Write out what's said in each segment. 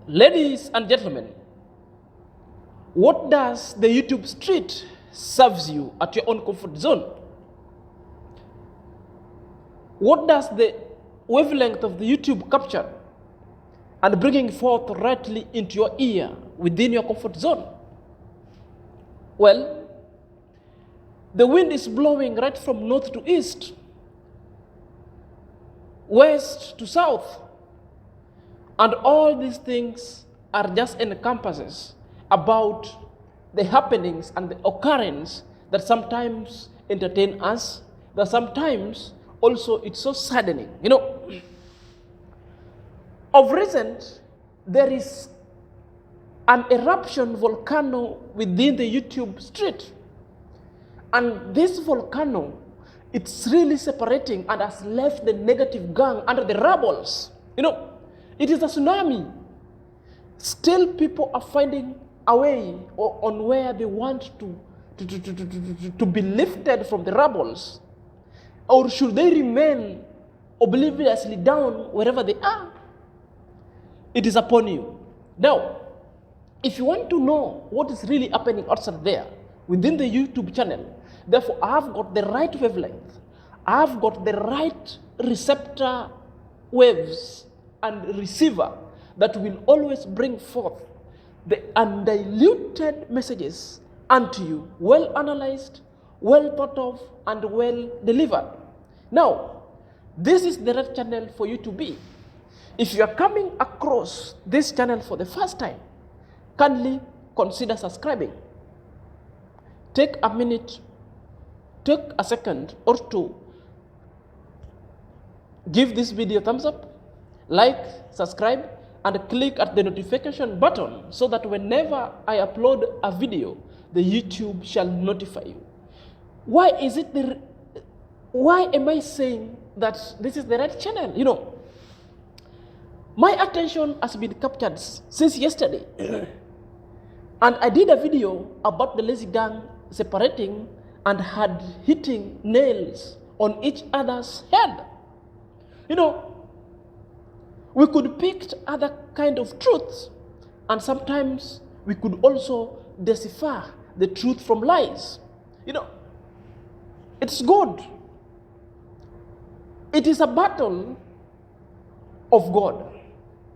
Ladies and gentlemen, what does the YouTube street serves you at your own comfort zone? What does the wavelength of the YouTube capture and bringing forth rightly into your ear within your comfort zone? Well, the wind is blowing right from north to east, west to south, and all these things are just encompasses about the happenings and the occurrence that sometimes entertain us, that sometimes also it's so saddening. Of recent, there is an eruption volcano within the YouTube street. And this volcano, it's really separating and has left the negative gang under the rubbles. It is a tsunami. Still, people are finding a way on where they want to be lifted from the rubbles. Or should they remain obliviously down wherever they are? It is upon you. Now, if you want to know what is really happening outside there, within the YouTube channel, therefore I've got the right wavelength, I've got the right receptor waves and receiver that will always bring forth the undiluted messages unto you, well analyzed, well thought of, and well delivered. Now, this is the right channel for you to be. If you are coming across this channel for the first time, kindly consider subscribing. Take a minute, take a second or two, give this video a thumbs up, like, subscribe, and click at the notification button so that whenever I upload a video, the YouTube shall notify you. Why am I saying that this is the right channel? My attention has been captured since yesterday. And I did a video about the lazy gang separating and had hitting nails on each other's head. We could pick other kind of truths, and sometimes we could also decipher the truth from lies. It's good. It is a battle of God.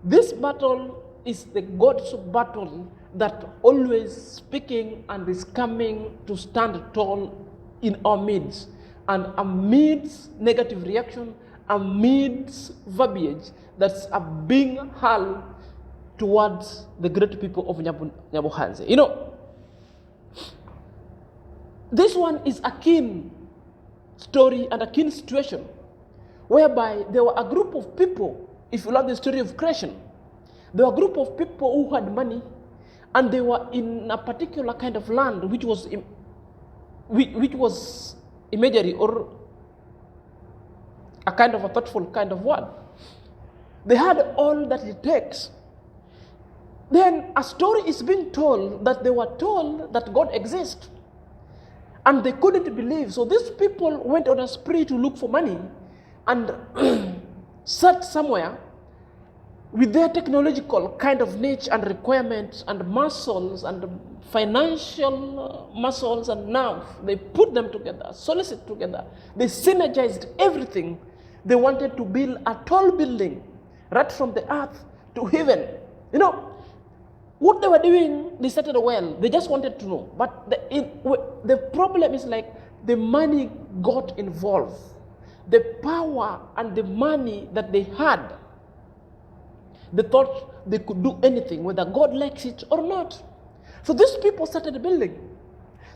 This battle is the God's battle that always speaking and is coming to stand tall in our midst, and amidst negative reaction, amidst verbiage that's being hurled towards the great people of Nyabohanse. This one is a keen story and a keen situation whereby there were a group of people, if you love the story of creation, there were a group of people who had money, and they were in a particular kind of land which was imagery or a kind of a thoughtful kind of word. They had all that it takes. Then a story is being told that they were told that God exists, and they couldn't believe. So these people went on a spree to look for money and sat somewhere with their technological kind of niche and requirements and muscles and financial muscles and nerve. They put them together, solicit together. They synergized everything. They wanted to build a tall building right from the earth to heaven. What they were doing, they started well. They just wanted to know. But the problem is like the money got involved. The power and the money that they had, they thought they could do anything, whether God likes it or not. So these people started building.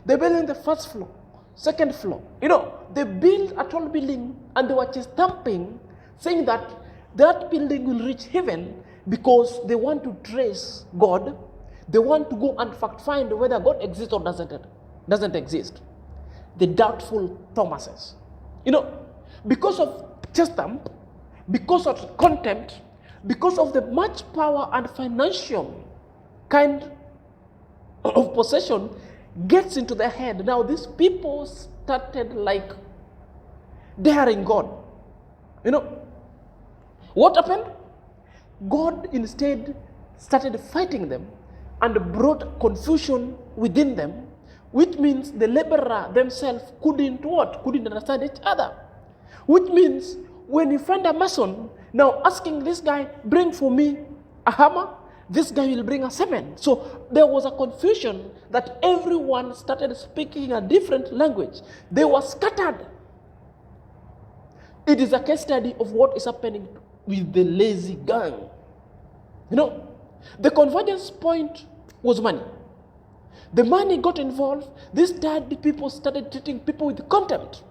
They built the first floor, second floor. They built a tall building, and they were just stamping, saying that building will reach heaven because they want to trace God. They want to go and find whether God exists or doesn't exist. The doubtful Thomases. Because of chest stamp, because of contempt, because of the much power and financial kind of possession gets into their head. Now these people started like daring God. What happened? God instead started fighting them and brought confusion within them, which means the laborer themselves couldn't what? Couldn't understand each other. Which means when you find a mason now asking this guy, bring for me a hammer, this guy will bring a cement. So there was a confusion that everyone started speaking a different language. They were scattered. It is a case study of what is happening with the lazy gang. You know, the convergence point was money. The money got involved. These dirty people started treating people with contempt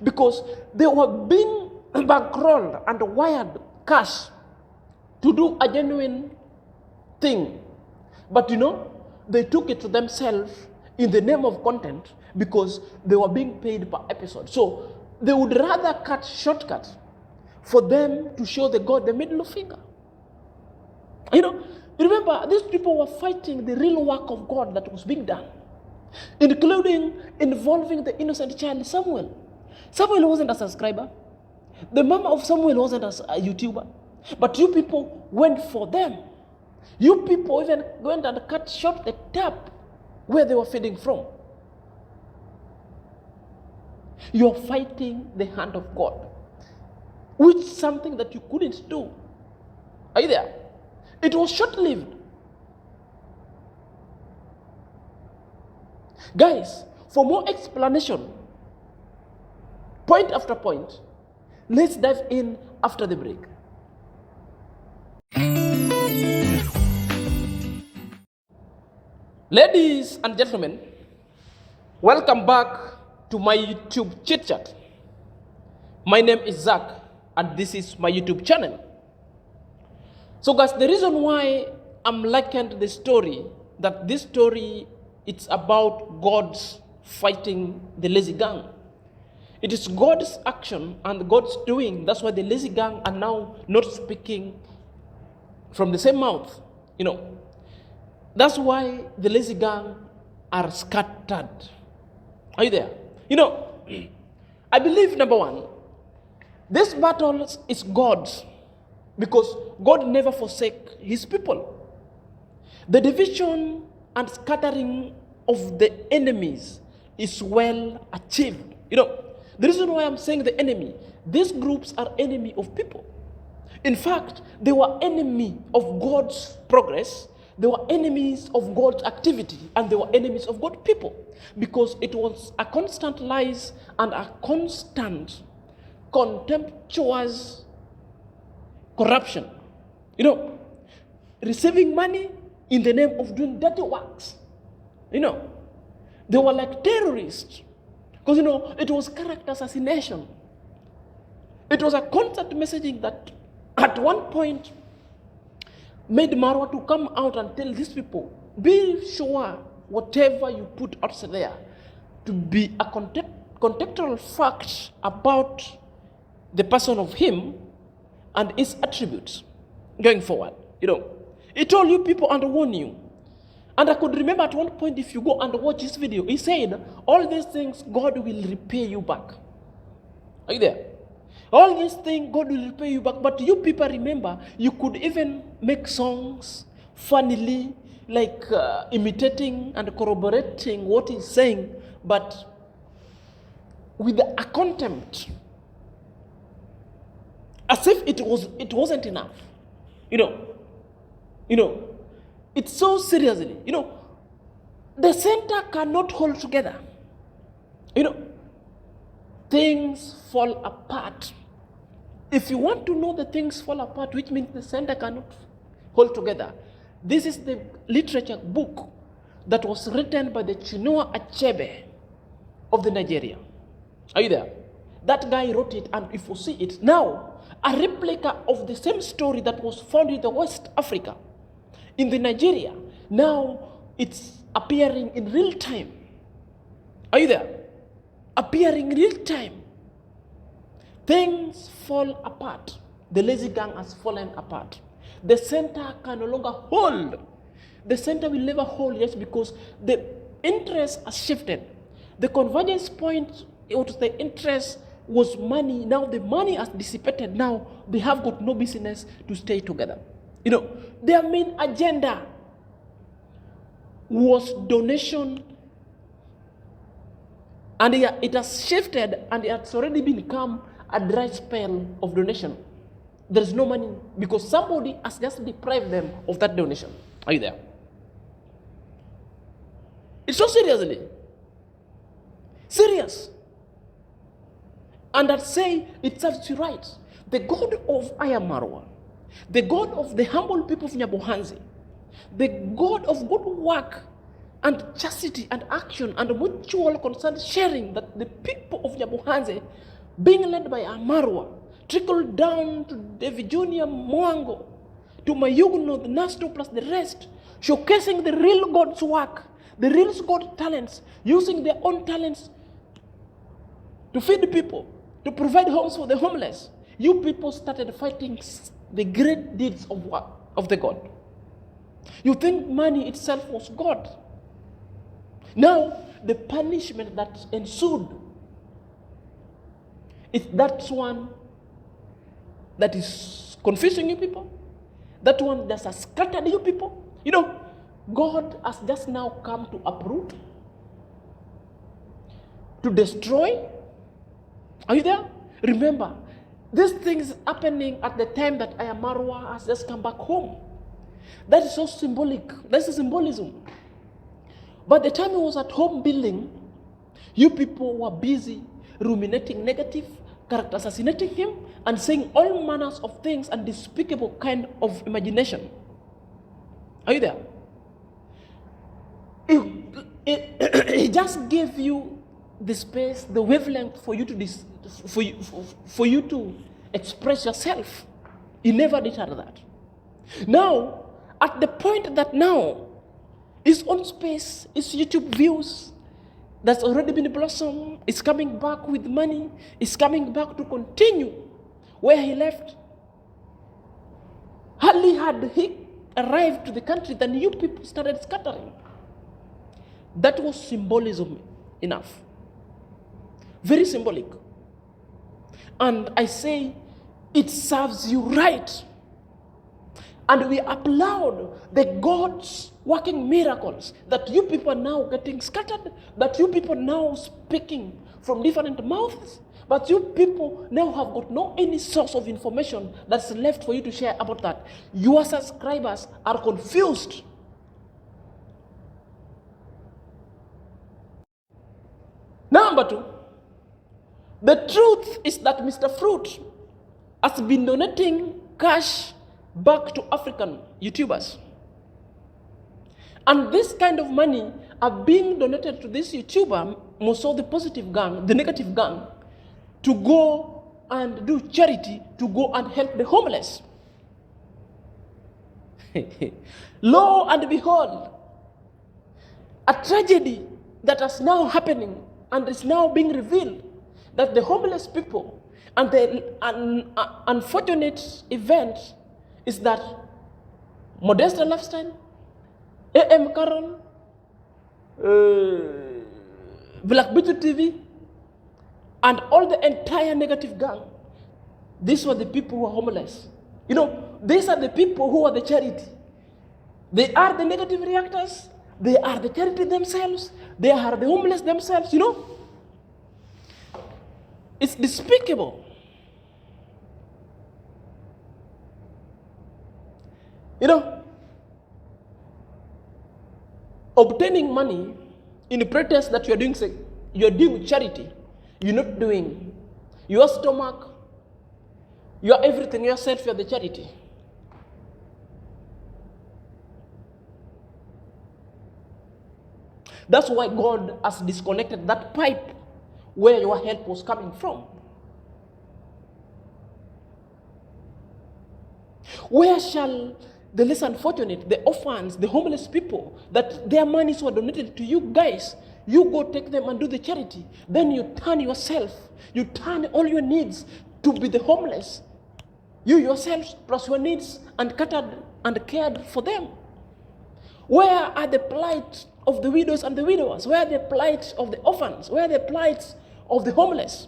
because they were being bankrolled and wired cash to do a genuine thing. But you know, they took it to themselves in the name of content because they were being paid per episode. So they would rather cut shortcut for them to show the God the middle finger. You know, remember, these people were fighting the real work of God that was being done, including involving the innocent child Samuel. Samuel wasn't a subscriber. The mama of Samuel wasn't a YouTuber. But you people went for them. You people even went and cut short the tap where they were feeding from. You're fighting the hand of God, which is something that you couldn't do. Are you there? It was short-lived. Guys, for more explanation, point after point, let's dive in after the break. Ladies and gentlemen, welcome back to my YouTube chit chat. My name is Zach, and this is my YouTube channel. So guys, the reason why I'm likened the story, that this story, it's about God's fighting the lazy gang. It is God's action and God's doing. That's why the lazy gang are now not speaking from the same mouth. You know, that's why the lazy gang are scattered. Are you there? You know, I believe, number one, this battle is God's, because God never forsake his people. The division and scattering of the enemies is well achieved. You know, the reason why I'm saying the enemy, these groups are enemy of people. In fact, they were enemy of God's progress. They were enemies of God's activity, and they were enemies of God's people, because it was a constant lies and a constant contemptuous corruption. You know, receiving money in the name of doing dirty works. You know, they were like terrorists, because, you know, it was character assassination. It was a constant messaging that at one point made Marwa to come out and tell these people, be sure whatever you put out there to be a contextual fact about the person of him and his attributes going forward. You know, he told you people and warned you. And I could remember at one point, if you go and watch this video, he said, all these things God will repay you back. Are you there? All these things God will repay you back. But you people remember, you could even make songs funnily, like imitating and corroborating what he's saying, but with a contempt, as if it wasn't enough. You know, it's so seriously. You know, the center cannot hold together. You know, things fall apart. If you want to know the things fall apart, which means the center cannot hold together, this is the literature book that was written by the Chinua Achebe of the Nigeria. Are you there? That guy wrote it, and if you see it now, a replica of the same story that was found in the West Africa, in the Nigeria, now it's appearing in real time. Are you there? Appearing in real time. Things fall apart. The lazy gang has fallen apart. The center can no longer hold. The center will never hold, yes, because the interest has shifted. The convergence point, the interest was money. Now the money has dissipated. Now they have got no business to stay together. Their main agenda was donation, and it has shifted, and it has already become a dry spell of donation. There is no money because somebody has just deprived them of that donation. Are you there? It's so seriously. Serious. And I'd say it serves you right. The God of iam-marwa, the God of the humble people of Nyabohanzi, the God of good work and chastity and action and mutual concern sharing that the people of Nyabohanzi, being led by iam-marwa, trickled down to David Junior Mwango, to Mayugno, the Nasto, plus the rest, showcasing the real God's work, the real God's talents, using their own talents to feed the people, to provide homes for the homeless. You people started fighting the great deeds of work of the God. You think money itself was God. Now, the punishment that ensued is that one that is confusing you people, that one that has scattered you people. God has just now come to uproot, to destroy. Are you there? Remember, this thing is happening at the time that iam-marwa has just come back home. That is so symbolic. That's the symbolism. But the time he was at home building, you people were busy ruminating negative, character assassinating him, and saying all manners of things and despicable kind of imagination. Are you there? He just gave you the space, the wavelength for you to express yourself. He never did that. Now, at the point that now his own space, his YouTube views that's already been blossomed, is coming back with money, is coming back to continue where he left. Hardly had he arrived to the country, then you people started scattering. That was symbolism enough. Very symbolic. And I say, it serves you right. And we applaud the God's working miracles, that you people are now getting scattered, that you people now speaking from different mouths, but you people now have got no any source of information that's left for you to share about that. Your subscribers are confused. Number two, the truth is that Mr. Fruit has been donating cash back to African YouTubers. And this kind of money are being donated to this YouTuber, most of the positive gang, the negative gang, to go and do charity, to go and help the homeless. Lo and behold, a tragedy that is now happening and is now being revealed, that the homeless people, and the unfortunate event is that Modesta Lifestyle, AM Carol, Black Beetle TV, and all the entire negative gang, these were the people who are homeless. These are the people who are the charity. They are the negative reactors. They are the charity themselves. They are the homeless themselves, It's despicable. Obtaining money in the pretense that you're doing charity, you're not doing your stomach, your everything, yourself, you're the charity. That's why God has disconnected that pipe where your help was coming from. Where shall the less unfortunate, the orphans, the homeless people, that their monies were donated to you guys, you go take them and do the charity. Then you turn yourself, you turn all your needs to be the homeless. You yourselves plus your needs and catered and cared for them. Where are the plight of the widows and the widowers? Where are the plight of the orphans? Where are the plight of the homeless?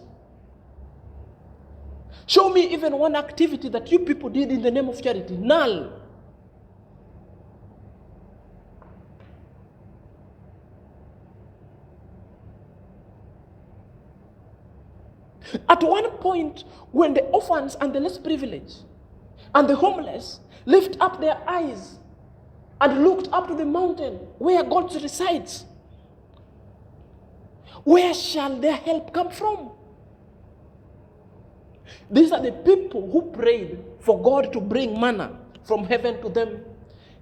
Show me even one activity that you people did in the name of charity. Null. At one point, when the orphans and the less privileged and the homeless lift up their eyes and looked up to the mountain where God resides, where shall their help come from? These are the people who prayed for God to bring manna from heaven to them.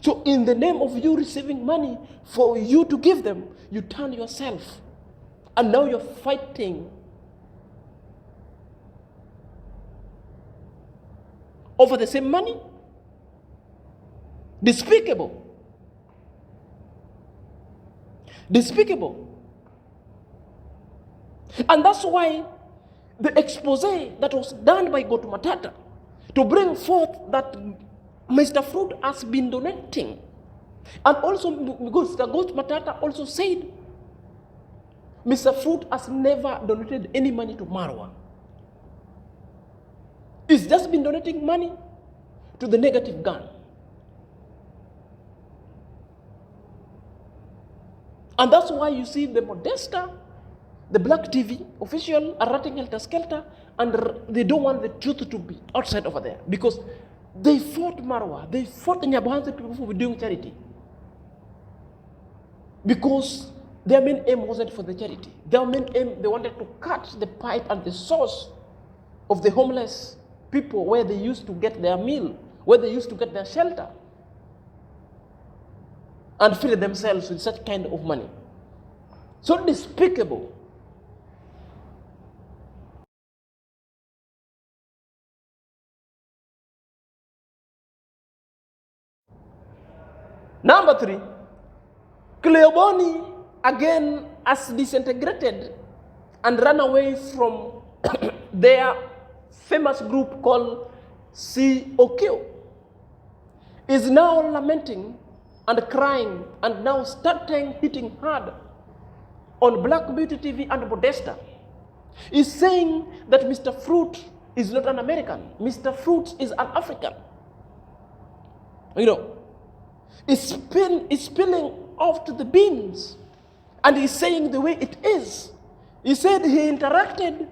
So in the name of you receiving money for you to give them, you turn yourself. And now you're fighting over the same money? Despicable. Despicable. And that's why the expose that was done by Gotu Matata to bring forth that Mr. Fruit has been donating. And also, because the Gotu Matata also said, Mr. Fruit has never donated any money to Marwa. He's just been donating money to the negative gun. And that's why you see the Modesta, the Black TV official are writing helter-skelter, and they don't want the truth to be outside over there. Because they fought Marwa, they fought the Nyabohanse people for doing charity. Because their main aim wasn't for the charity. Their main aim, they wanted to cut the pipe and the source of the homeless people where they used to get their meal, where they used to get their shelter, and feed themselves with such kind of money. So despicable. Number 3, Cleoboni again has disintegrated and run away from their famous group called COQ, is now lamenting and crying and now starting hitting hard on Black Beauty TV and Modesta. Is saying that Mr. Fruit is not an American. Mr. Fruit is an African. You know, is spilling off to the beans, and he's saying the way it is. He said he interacted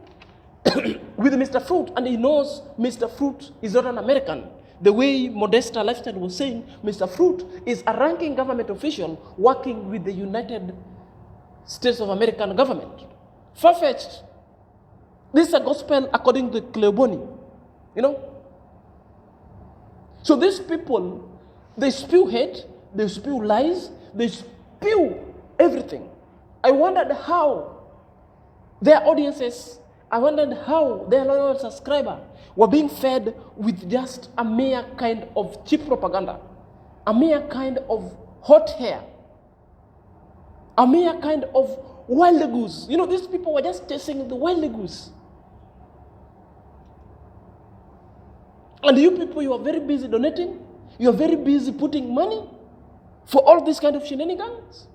with Mr. Fruit, and he knows Mr. Fruit is not an American. The way Modesta Lifestyle was saying, Mr. Fruit is a ranking government official working with the United States of American government. Far-fetched. This is a gospel according to Cleoboni. You know? So these people, they spew hate, they spew lies, they spew everything. I wondered how their audiences, I wondered how their loyal subscribers were being fed with just a mere kind of cheap propaganda, a mere kind of hot hair, a mere kind of wild goose. You know, these people were just chasing the wild goose. And you people, you are very busy donating. You are very busy putting money for all these kind of shenanigans.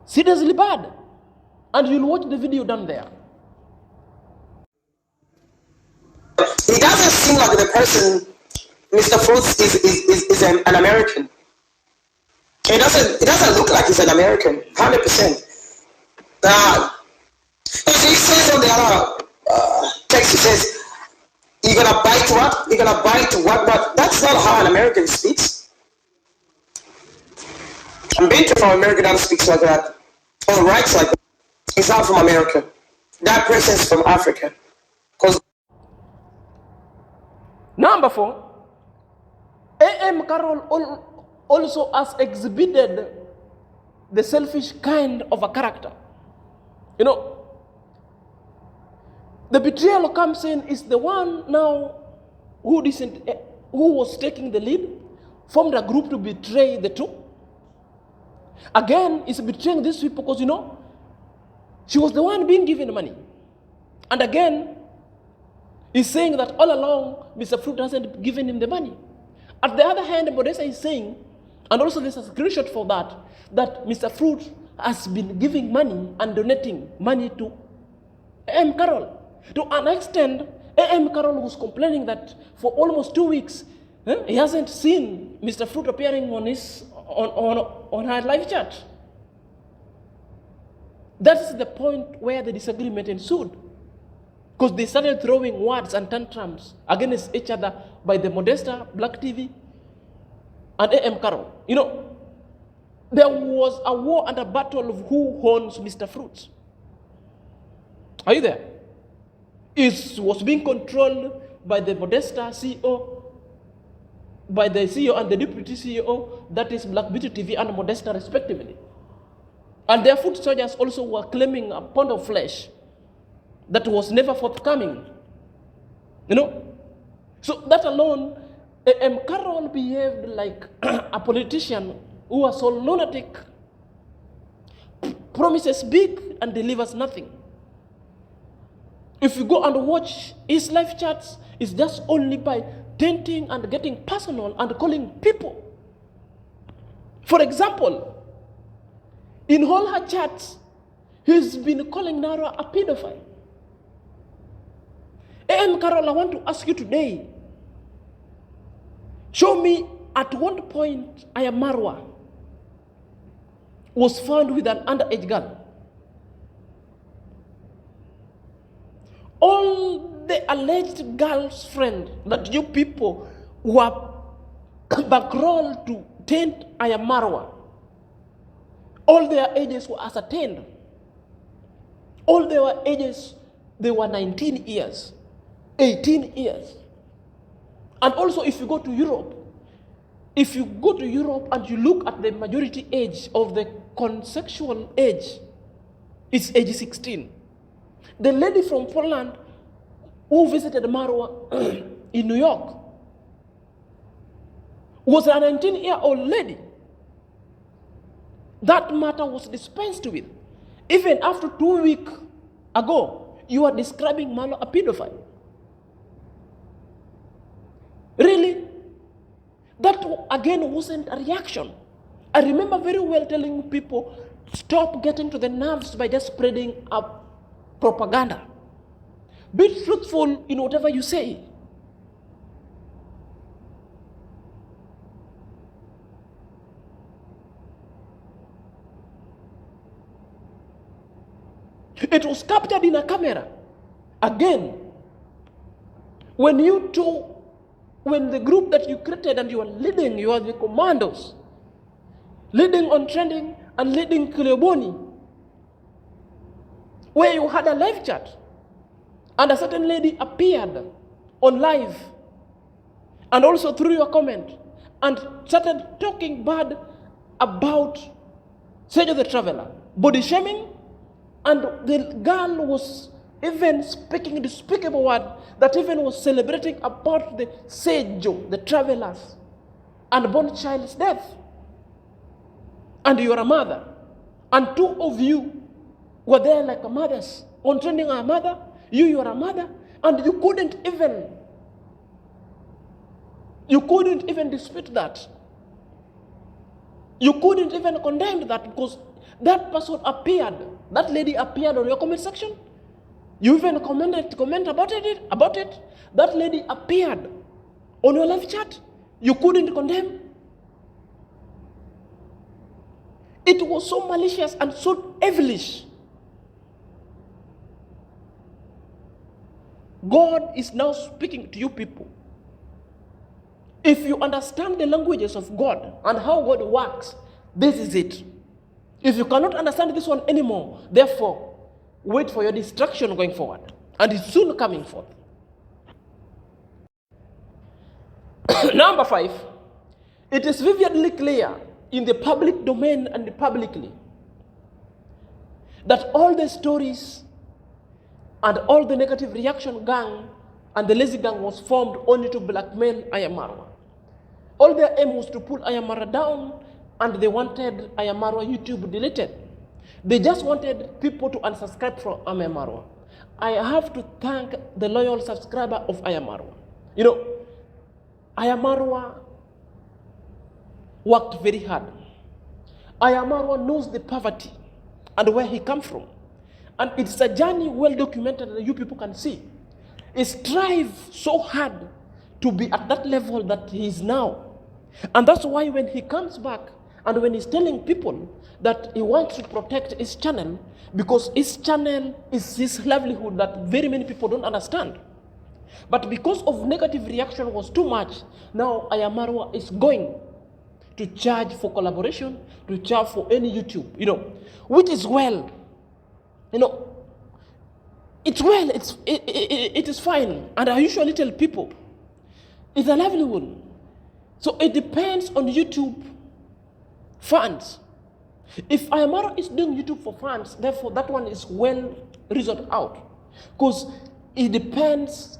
Seriously bad. And you'll watch the video down there. It doesn't seem like the person, Mr. Fruits, is an American. It doesn't look like he's an American, 100%. He says on the other text, he says, you're gonna bite what? You're gonna bite what? But that's not how an American speaks. I'm being from America that speaks like that, or writes like that. He's not from America. That person is from Africa. Number 4, A.M. Carroll also has exhibited the selfish kind of a character. You know, the betrayal comes in is the one now who was taking the lead, formed a group to betray the two. Again, is betraying these people because, you know, she was the one being given money. And again, he's saying that all along, Mr. Fruit hasn't given him the money. At the other hand, Modesta is saying, and also there's a screenshot for that Mr. Fruit has been giving money and donating money to A.M. Carroll. To an extent, A.M. Carroll was complaining that for almost 2 weeks, he hasn't seen Mr. Fruit appearing on her live chat. That is the point where the disagreement ensued. Because they started throwing words and tantrums against each other by the Modesta, Black TV, and A.M. Carroll. You know, there was a war and a battle of who owns Mr. Fruits. Are you there? It was being controlled by the Modesta CEO, by the CEO and the deputy CEO, that is Black Beauty TV and Modesta respectively. And their foot soldiers also were claiming a pound of flesh that was never forthcoming. You know? So that alone, A.M. Carroll behaved like a politician who was so lunatic, promises big and delivers nothing. If you go and watch his live chats, it's just only by tenting and getting personal and calling people. For example, in all her chats, he's been calling Nara a pedophile. A.M. Carroll, I want to ask you today, show me at one point iam-marwa was found with an underage girl. All the alleged girl's friend that you people were bankrolled to taint iam-marwa, all their ages were ascertained. All their ages, they were 19 years, 18 years. And also if you go to Europe, and you look at the majority age of the consensual age, it's age 16. The lady from Poland who visited Marwa in New York was a 19-year-old lady. That matter was dispensed with. Even after 2 weeks ago, you are describing Marwa a pedophile. Really? That again wasn't a reaction. I remember very well telling people, stop getting to the nerves by just spreading up propaganda. Be truthful in whatever you say. It was captured in a camera. Again, when the group that you created and you are leading, you are the commandos, leading on trending and leading Kileboni, where you had a live chat, and a certain lady appeared on live, and also threw your comment, and started talking bad about Sergio the Traveler, body shaming, and the girl was even speaking a despicable word that even was celebrating about the Sergio, the Traveler's unborn child's death. And you are a mother, and two of you were there like a mothers, on trending a mother, you are a mother, and you couldn't even dispute that. You couldn't even condemn that because that person appeared, that lady appeared on your comment section. You even comment about it. That lady appeared on your live chat. You couldn't condemn. It was so malicious and so devilish. God is now speaking to you people. If you understand the languages of God and how God works, this is it. If you cannot understand this one anymore, therefore, wait for your destruction going forward. And it's soon coming forth. Number 5, it is vividly clear in the public domain and publicly that all the stories and all the negative reaction gang and the lazy gang was formed only to blackmail iam-marwa. All their aim was to pull iam-marwa down, and they wanted iam-marwa YouTube deleted. They just wanted people to unsubscribe from iam-marwa. I have to thank the loyal subscriber of iam-marwa. You know, iam-marwa worked very hard. iam-marwa knows the poverty and where he comes from. And it's a journey well documented that you people can see. He strives so hard to be at that level that he is now. And that's why when he comes back And when he's telling people that he wants to protect his channel, because his channel is his livelihood that very many people don't understand. But because of negative reaction was too much, now iam-marwa is going to charge for collaboration, to charge for any YouTube, which is well, it's well, it is fine. And I usually tell people, it's a livelihood. So it depends on YouTube funds. If iam-marwa is doing YouTube for funds, therefore that one is well reasoned out. Because it depends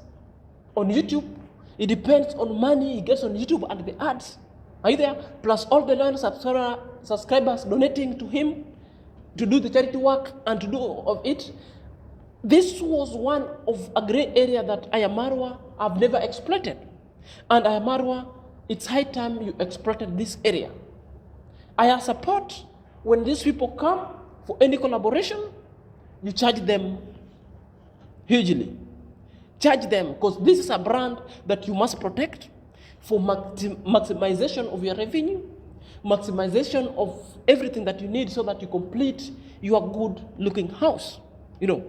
on YouTube, it depends on money he gets on YouTube and the ads. Are you there? Plus all the loyal subscribers donating to him to do the charity work and to do of it. This was one of a gray area that iam-marwa have never exploited. And iam-marwa, it's high time you exploited this area. I support when these people come for any collaboration, you charge them hugely. Charge them, because this is a brand that you must protect for maximization of your revenue, maximization of everything that you need so that you complete your good-looking house. You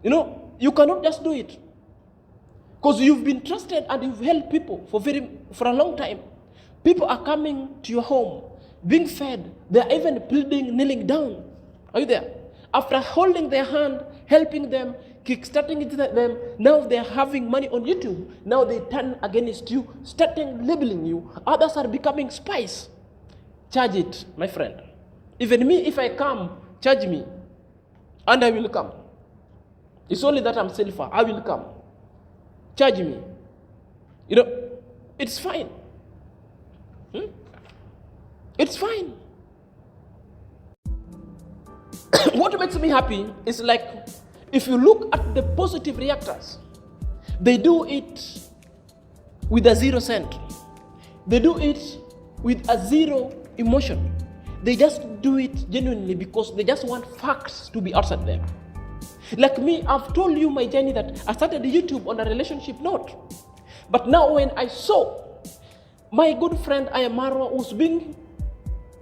cannot just do it. Because you've been trusted and you've helped people for a long time. People are coming to your home, being fed. They're even pleading, kneeling down. Are you there? After holding their hand, helping them, kickstarting it to them, now they're having money on YouTube. Now they turn against you, starting labeling you. Others are becoming spies. Charge it, my friend. Even me, if I come, charge me. And I will come. It's only that I'm self-aware. I will come. Charge me. It's fine. It's fine. What makes me happy is like, if you look at the positive reactors, they do it with a 0 cent. They do it with a 0 emotion. They just do it genuinely because they just want facts to be outside there. Like me, I've told you my journey that I started YouTube on a relationship note. But now when I saw my good friend iam-marwa was being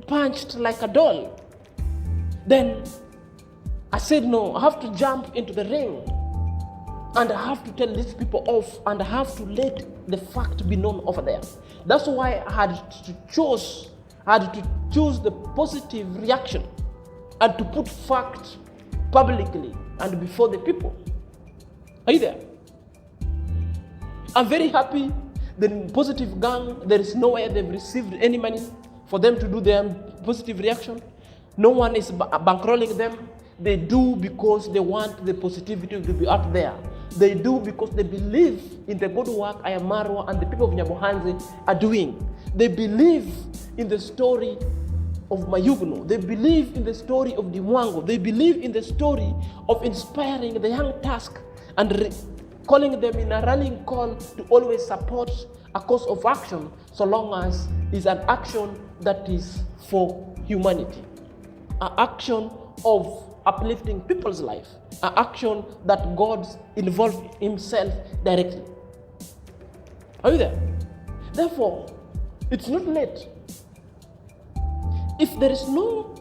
punched like a doll, then I said, no, I have to jump into the ring. And I have to tell these people off, and I have to let the fact be known over there. That's why I had to choose the positive reaction and to put fact publicly and before the people. Are you there? I'm very happy. The positive gang, there is nowhere they've received any money for them to do their positive reaction. No one is bankrolling them. They do because they want the positivity to be out there. They do because they believe in the good work iam-marwa and the people of Nyabohanzi are doing. They believe in the story of Mayugno. They believe in the story of Dimwango. They believe in the story of inspiring the young task and calling them in a rallying call to always support a course of action, so long as it's an action that is for humanity, an action of uplifting people's life, an action that God involved himself directly. Are you there? Therefore, it's not late. If there is no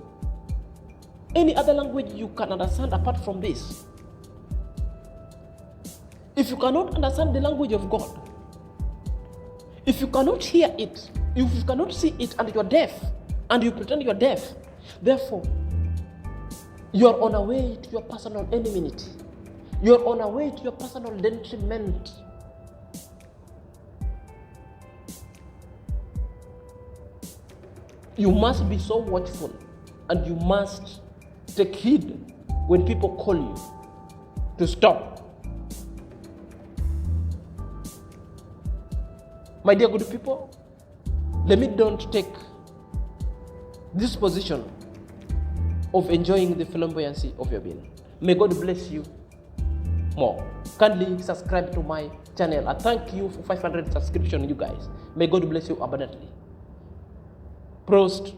any other language you can understand apart from this, if you cannot understand the language of God, if you cannot hear it, if you cannot see it and you're deaf, and you pretend you're deaf, therefore, you're on a way to your personal enmity. You're on a way to your personal detriment. You must be so watchful, and you must take heed when people call you to stop. My dear good people, let me don't take this position of enjoying the flamboyancy of your being. May God bless you more. Kindly subscribe to my channel. I thank you for 500 subscriptions, you guys. May God bless you abundantly. Prost.